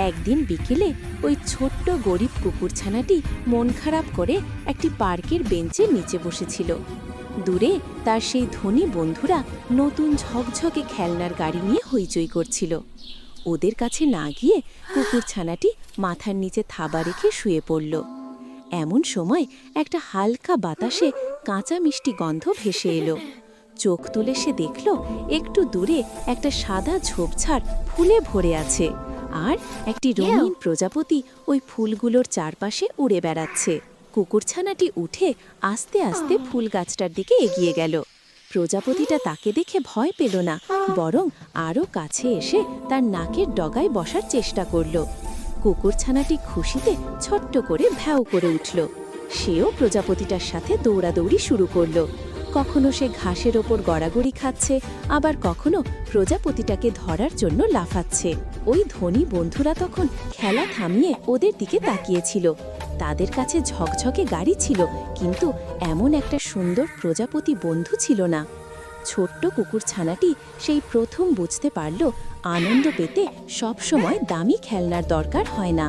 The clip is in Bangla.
একদিন বিকেলে ওই ছোট্ট গরিব কুকুরছানাটি মন খারাপ করে একটি পার্কের বেঞ্চের নিচে বসেছিল। দূরে তার সেই ধনী বন্ধুরা নতুন ঝকঝকে খেলনার গাড়ি নিয়ে হইচই করছিল। ওদের কাছে না গিয়ে কুকুরছানাটি মাথার নিচে থাবা রেখে শুয়ে পড়ল। এমন সময় একটা হালকা বাতাসে কাঁচা মিষ্টি গন্ধ ভেসে এলো। চোখ তুলে সে দেখল একটু দূরে একটা সাদা ঝোপঝাড় ফুলে ভরে আছে, আর একটি রঙিন প্রজাপতি ওই ফুলগুলোর চারপাশে উড়ে বেড়াচ্ছে। কুকুরছানাটি উঠে আস্তে আস্তে ফুল গাছটার দিকে এগিয়ে গেল। প্রজাপতিটা তাকে দেখে ভয় পেল না, বরং আরও কাছে এসে তার নাকের ডগায় বসার চেষ্টা করল। কুকুরছানাটি খুশিতে ছোট্ট করে ভ্যাও করে উঠল। সেও প্রজাপতিটার সাথে দৌড়াদৌড়ি শুরু করল। কখনো সে ঘাসের ওপর গড়াগড়ি খাচ্ছে, আবার কখনো প্রজাপতিটাকে ধরার জন্য লাফাচ্ছে। ওই ধনী বন্ধুরা তখন খেলা থামিয়ে ওদের দিকে তাকিয়েছিল। তাদের কাছে ঝকঝকে গাড়ি ছিল, কিন্তু এমন একটা সুন্দর প্রজাপতি বন্ধু ছিল না। ছোট্ট কুকুরছানাটি সেই প্রথম বুঝতে পারল আনন্দ পেতে সবসময় দামি খেলনার দরকার হয় না।